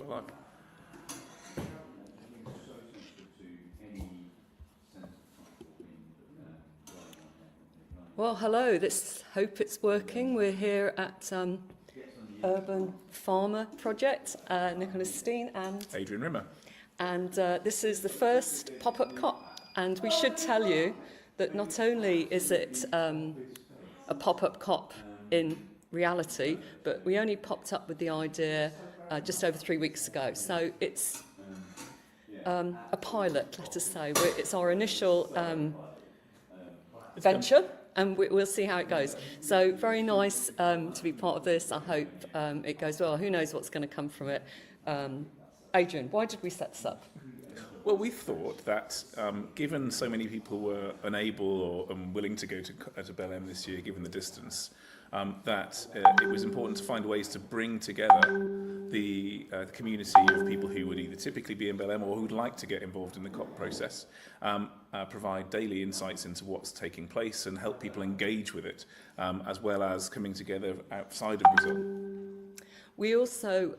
Well, Well, hello. Let's hope it's working. We're here at Urban Farmer Project, Nicholas Steen and Adrian Rimmer. And this is the first pop-up COP. And we should tell you that not only is it a pop-up COP in reality, but we only popped up with the idea just over 3 weeks ago. So it's a pilot, let us say. It's our initial venture, and we'll see how it goes. So very nice to be part of this. I hope it goes well. Who knows what's going to come from it. Adrian, why did we set this up? Well, we thought that given so many people were unable or unwilling to go to Belém this year, given the distance, that it was important to find ways to bring together the community of people who would either typically be in Belém or who would like to get involved in the COP process, provide daily insights into what's taking place and help people engage with it, as well as coming together outside of Brazil. We also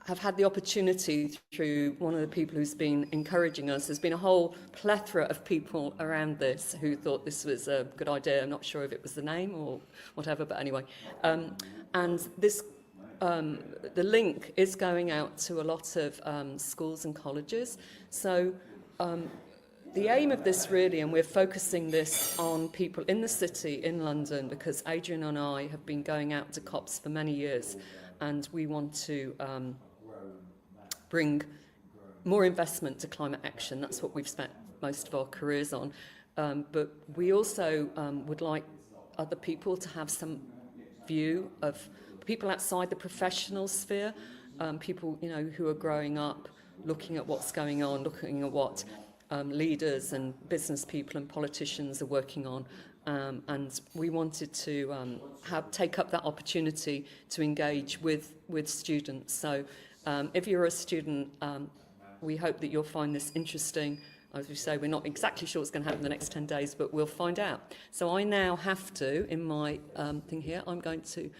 have had the opportunity through one of the people who's been encouraging us. There's been a whole plethora of people around this who thought this was a good idea. I'm not sure if it was the name or whatever, but anyway. And this, the link is going out to a lot of schools and colleges. So the aim of this really, and we're focusing this on people in the city, in London, because Adrian and I have been going out to COPs for many years, and we want to bring more investment to climate action. That's what we've spent most of our careers on. But we also would like other people to have some view of people outside the professional sphere, people who are growing up, looking at what's going on, looking at what leaders and business people and politicians are working on. And we wanted to take up that opportunity to engage with students. So if you're a student, we hope that you'll find this interesting. As we say, we're not exactly sure what's going to happen in the next 10 days, but we'll find out. So I now have to, in my thing here, I'm going to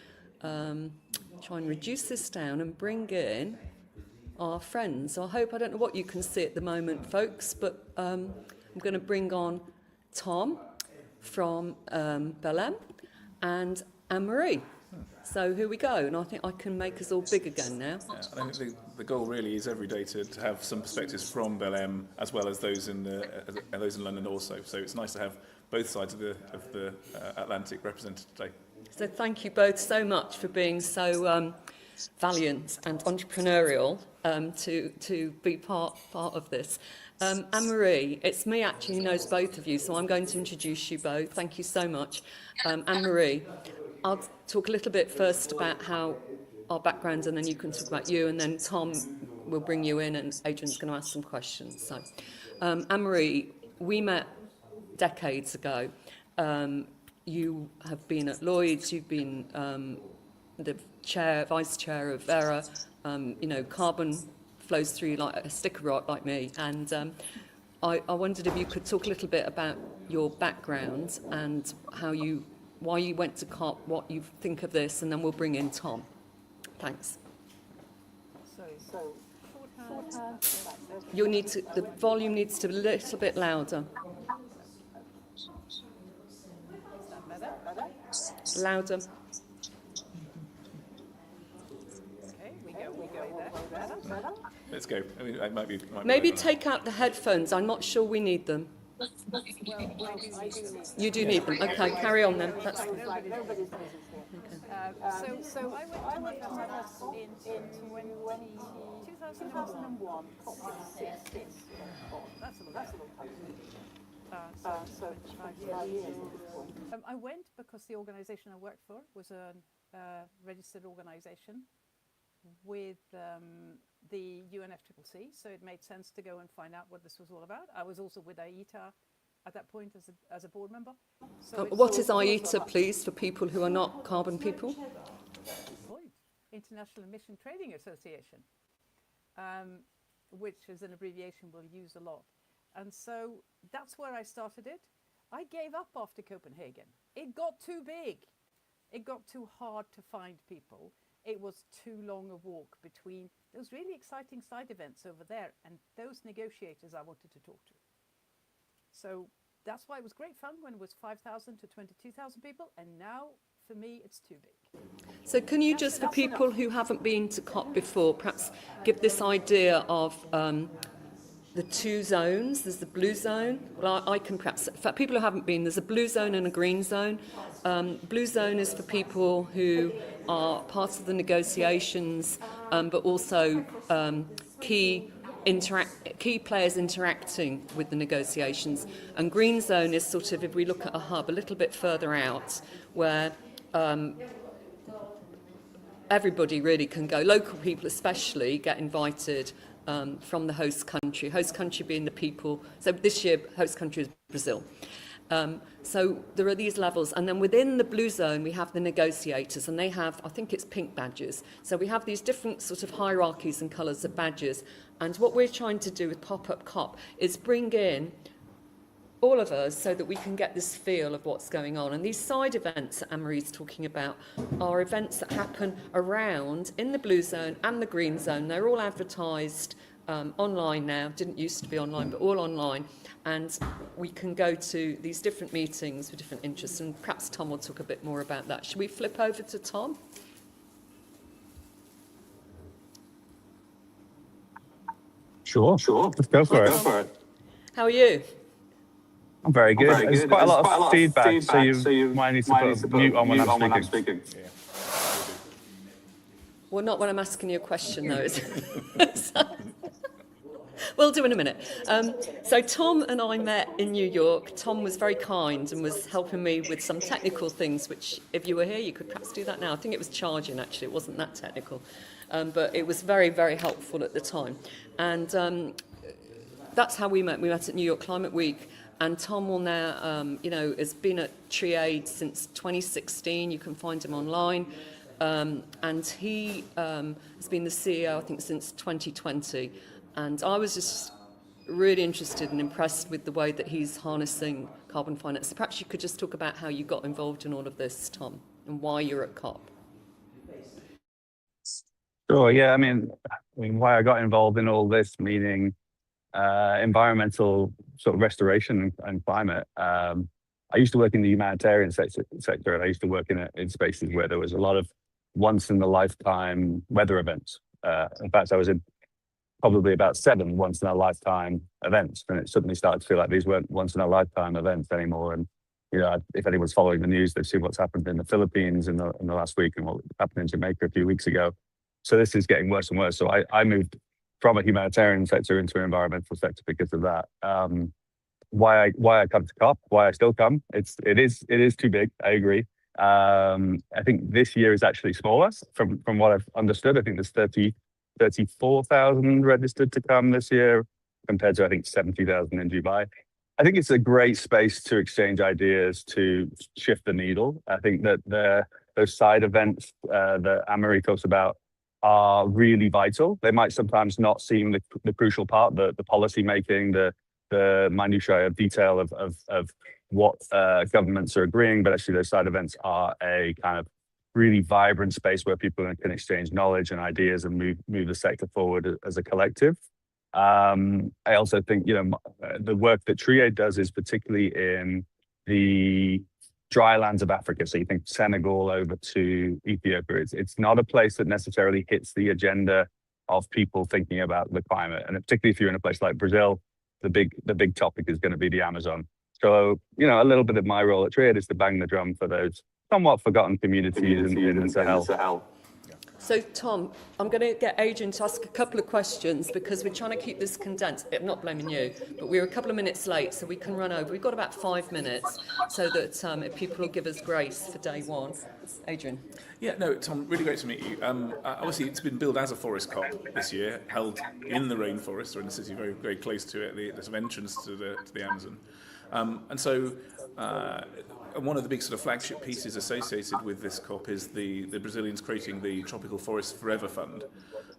try and reduce this down and bring in our friends. So I don't know what you can see at the moment, folks, but I'm going to bring on Tom from Belém and Anne-Marie. So here we go, and I think I can make us all big again now. Yeah, and I think the goal really is every day to have some perspectives from Belém as well as those in London also. So it's nice to have both sides of the Atlantic represented today. So thank you both so much for being so valiant and entrepreneurial to be part of this. Anne-Marie, it's me actually who knows both of you, so I'm going to introduce you both. Thank you so much. Anne-Marie, I'll talk a little bit first about how our backgrounds, and then you can talk about you, and then Tom will bring you in, and Adrian's going to ask some questions. So, Anne-Marie, we met decades ago. You have been at Lloyd's, you've been the vice chair of Vera. Carbon flows through you like a sticker rod, like me. And I wondered if you could talk a little bit about your background and why you went to COP, what you think of this, and then we'll bring in Tom. Thanks. The volume needs to be a little bit louder. Louder. Okay, we go there. Let's go. I mean, it might be Maybe take out the headphones. I'm not sure we need them. You do need them. Okay, carry on then. That's So I went to COP in 2001. That's a long time. So 25 years. I went because the organisation I worked for was a registered organisation with the UNFCCC, so it made sense to go and find out what this was all about. I was also with AITA at that point as a board member. So what is AITA, please, for people who are not carbon people? International Emission Trading Association, which is an abbreviation we'll use a lot. And so that's where I started it. I gave up after Copenhagen. It got too big. It got too hard to find people. it was too long a walk between those really exciting side events over there and those negotiators I wanted to talk to. So that's why it was great fun when it was 5,000 to 22,000 people, and now for me it's too big. So can you just, for people who haven't been to COP before, perhaps give this idea of the two zones? There's the blue zone. Well, I can perhaps, for people who haven't been, there's a blue zone and a green zone. Blue zone is for people who are part of the negotiations, but also key players interacting with the negotiations. And green zone is sort of, if we look at a hub a little bit further out, where everybody really can go, local people especially get invited from the host country being the people. So this year, host country is Brazil. So there are these levels, and then within the blue zone we have the negotiators, and they have, I think it's pink badges. So we have these different sort of hierarchies and colours of badges, and what we're trying to do with Pop-Up Cop is bring in all of us so that we can get this feel of what's going on. And these side events that Anne-Marie's talking about are events that happen around in the blue zone and the green zone. They're all advertised online now, didn't used to be online, but all online. And we can go to these different meetings with different interests, and perhaps Tom will talk a bit more about that. Should we flip over to Tom? Sure. Let's go for it. How are you? I'm very good. There's quite a lot of feedback, so you might need to put a mute on when I'm speaking. Well, not when I'm asking you a question, though. We'll do in a minute. So Tom and I met in New York. Tom was very kind and was helping me with some technical things, which if you were here, you could perhaps do that now. I think it was charging, actually. It wasn't that technical. But it was very, very helpful at the time. And that's how we met. We met at New York Climate Week. And Tom will now, has been at TreeAid since 2016. You can find him online. And he has been the CEO, I think, since 2020. And I was just really interested and impressed with the way that he's harnessing carbon finance. So perhaps you could just talk about how you got involved in all of this, Tom, and why you're at COP. Sure, yeah. I mean, why I got involved in all this, meaning environmental sort of restoration and climate. I used to work in the humanitarian sector, and I used to work in spaces where there was a lot of once-in-a-lifetime weather events. In fact, I was in probably about 7 once-in-a-lifetime events, and it suddenly started to feel like these weren't once-in-a-lifetime events anymore. And if anyone's following the news, they've seen what's happened in the Philippines in the last week and what happened in Jamaica a few weeks ago. So this is getting worse and worse. So I moved from a humanitarian sector into an environmental sector because of that. Why I come to COP, why I still come, it is too big, I agree. I think this year is actually smaller from what I've understood. I think there's 34,000 registered to come this year compared to, I think, 70,000 in Dubai. I think it's a great space to exchange ideas, to shift the needle. I think that those side events that Anne-Marie talks about are really vital. They might sometimes not seem the crucial part, the policy making, the minutiae of detail of what governments are agreeing, but actually those side events are a kind of really vibrant space where people can exchange knowledge and ideas and move the sector forward as a collective. I also think, the work that TreeAid does is particularly in the dry lands of Africa. So you think Senegal over to Ethiopia. It's not a place that necessarily hits the agenda of people thinking about the climate. And particularly if you're in a place like Brazil, the big topic is going to be the Amazon. So, a little bit of my role at TreeAid is to bang the drum for those somewhat forgotten communities in the Sahel. So, Tom, I'm going to get Adrian to ask a couple of questions because we're trying to keep this condensed. I'm not blaming you, but we're a couple of minutes late, so we can run over. We've got about 5 minutes so that if people will give us grace for day one. Adrian. Yeah, no, Tom, really great to meet you. Obviously, it's been billed as a forest COP this year, held in the rainforest or in the city very, very close to it, the sort of entrance to the Amazon. And so one of the big sort of flagship pieces associated with this COP is the Brazilians creating the Tropical Forest Forever Fund.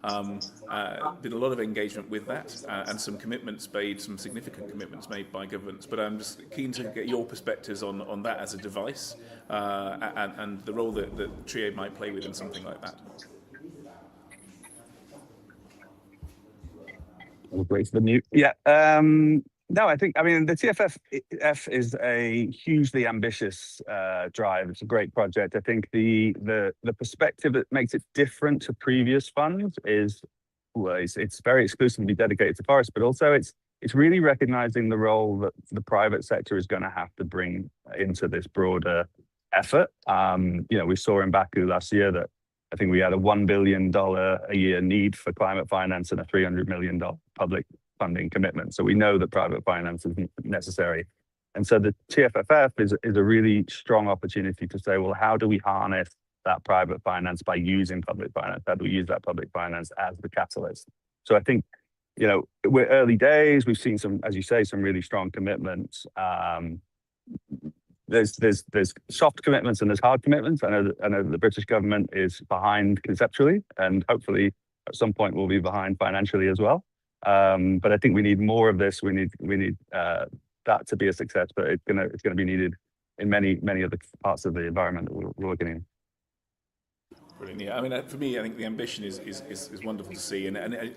Been a lot of engagement with that and some significant commitments made by governments. But I'm just keen to get your perspectives on that as a device and the role that TreeAid might play within something like that. I'll wait for the mute. Yeah. No, I mean, the TFF is a hugely ambitious drive. It's a great project. I think the perspective that makes it different to previous funds is, well, it's very exclusively dedicated to forests, but also it's really recognizing the role that the private sector is going to have to bring into this broader effort. We saw in Baku last year that I think we had a $1 billion a year need for climate finance and a $300 million public funding commitment. So we know that private finance is necessary. And so the TFFF is a really strong opportunity to say, well, how do we harness that private finance by using public finance? How do we use that public finance as the catalyst? So I think, we're early days. We've seen some, as you say, some really strong commitments. There's soft commitments and there's hard commitments. I know that the British government is behind conceptually, and hopefully at some point we'll be behind financially as well. But I think we need more of this. We need that to be a success, but it's gonna be needed in many of the parts of the environment that we're working in. Brilliant. Yeah, I mean, for me, I think the ambition is wonderful to see, and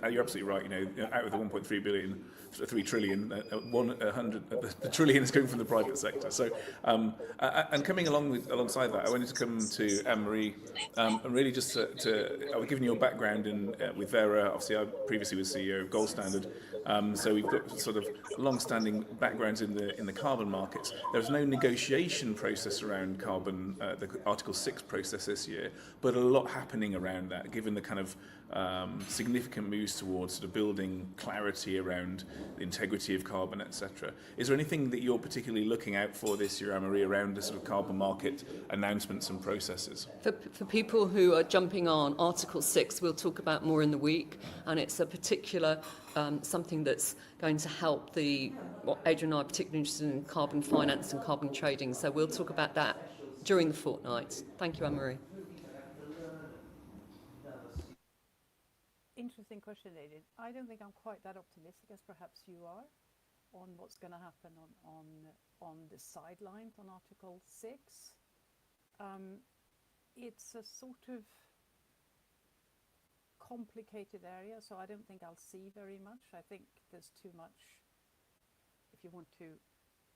you're absolutely right. Out of the 1.3 billion, 3 trillion, the trillion is coming from the private sector. So, and coming alongside that, I wanted to come to Anne-Marie, and really just I was giving you a background with Vera. Obviously, I previously was CEO of Gold Standard, so we've got sort of long-standing backgrounds in the carbon markets. There was no negotiation process around carbon, the Article 6 process this year, but a lot happening around that, given the kind of significant moves towards sort of building clarity around the integrity of carbon, etc. Is there anything that you're particularly looking out for this year, Anne-Marie, around the sort of carbon market announcements and processes? For people who are jumping on, Article 6 we'll talk about more in the week, and it's a particular something that's going to help Adrian and I are particularly interested in carbon finance and carbon trading, so we'll talk about that during the fortnight. Thank you, Anne-Marie. Interesting question, Adrian. I don't think I'm quite that optimistic as perhaps you are on what's going to happen on the sidelines on Article 6. It's a sort of complicated area, so I don't think I'll see very much. I think there's too much, if you want to,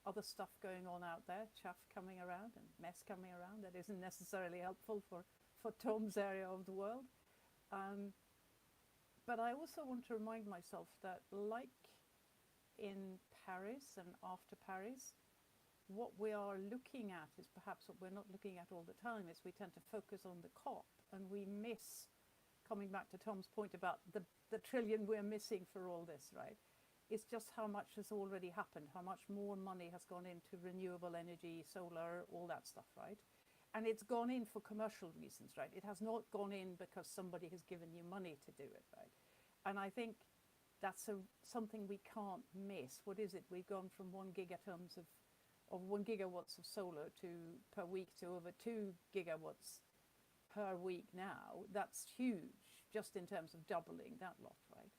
other stuff going on out there, chaff coming around and mess coming around that isn't necessarily helpful for Tom's area of the world. But I also want to remind myself that, like in Paris and after Paris, what we are looking at is perhaps what we're not looking at all the time, is we tend to focus on the COP and we miss, coming back to Tom's point about the trillion we're missing for all this, right? It's just how much has already happened, how much more money has gone into renewable energy, solar, all that stuff, right? And it's gone in for commercial reasons, right? It has not gone in because somebody has given you money to do it, right? And I think that's something we can't miss. What is it? We've gone from 1 gigatons of 1 gigawatts of solar per week to over 2 gigawatts per week now. That's huge, just in terms of doubling that lot, right?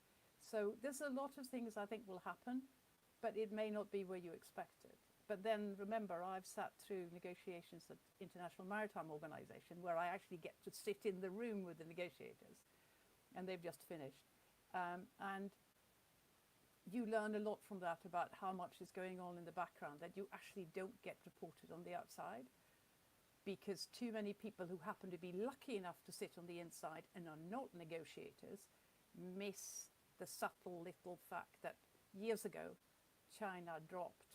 So there's a lot of things I think will happen, but it may not be where you expect it. But then remember, I've sat through negotiations at International Maritime Organization where I actually get to sit in the room with the negotiators, and they've just finished. And you learn a lot from that about how much is going on in the background that you actually don't get reported on the outside, because too many people who happen to be lucky enough to sit on the inside and are not negotiators miss the subtle little fact that years ago China dropped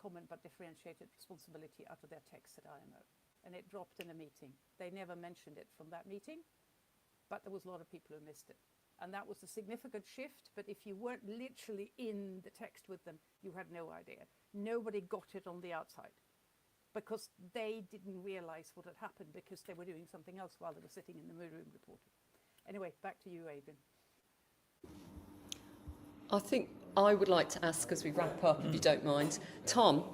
common but differentiated responsibility out of their text at IMO, and it dropped in a meeting. They never mentioned it from that meeting, but there was a lot of people who missed it. And that was a significant shift, but if you weren't literally in the text with them, you had no idea. Nobody got it on the outside because they didn't realize what had happened because they were doing something else while they were sitting in the room reporting. Anyway, back to you, Adrian. I think I would like to ask, as we wrap up, if you don't mind, Tom,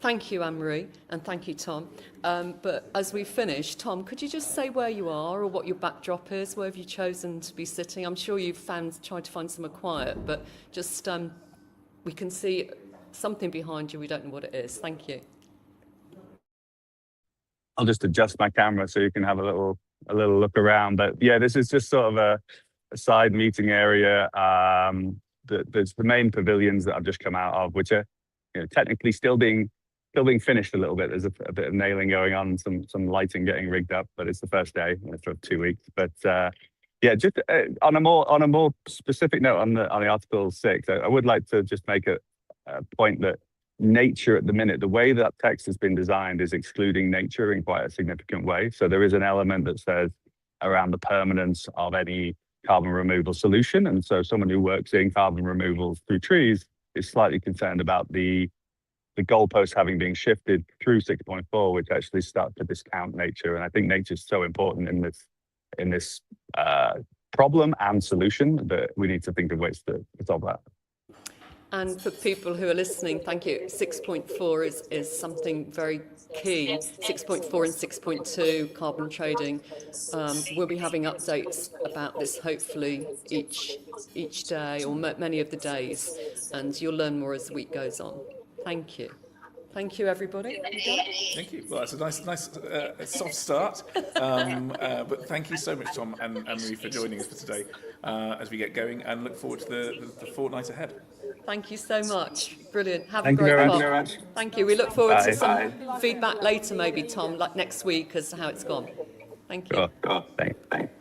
thank you, Anne-Marie, and thank you, Tom. But as we finish, Tom, could you just say where you are or what your backdrop is? Where have you chosen to be sitting? I'm sure you've tried to find somewhere quiet, but just we can see something behind you. We don't know what it is. Thank you. I'll just adjust my camera so you can have a little look around. But yeah, this is just sort of a side meeting area. there's the main pavilions that I've just come out of, which are, you know, technically still being finished a little bit. There's a bit of nailing going on, some lighting getting rigged up, but it's the first day for 2 weeks. But yeah, just on a more specific note on the Article 6, I would like to just make a point that nature at the minute, the way that text has been designed is excluding nature in quite a significant way. So there is an element that says around the permanence of any carbon removal solution. And so someone who works in carbon removals through trees is slightly concerned about the goalposts having been shifted through 6.4, which actually start to discount nature. And I think nature is so important in this problem and solution that we need to think of ways to solve that. And for people who are listening, thank you. 6.4 is something very key. 6.4 and 6.2, carbon trading. We'll be having updates about this hopefully each day or many of the days, and you'll learn more as the week goes on. Thank you. Thank you, everybody. Thank you. Well, that's a nice soft start. But thank you so much, Tom and Marie, for joining us for today as we get going, and look forward to the fortnight ahead. Thank you so much. Brilliant. Have Thank a you great very one. much. Thank you. We look forward to Bye. some feedback later, maybe, Tom, like next week, as to how it's gone. Thank you. Cool. Thanks.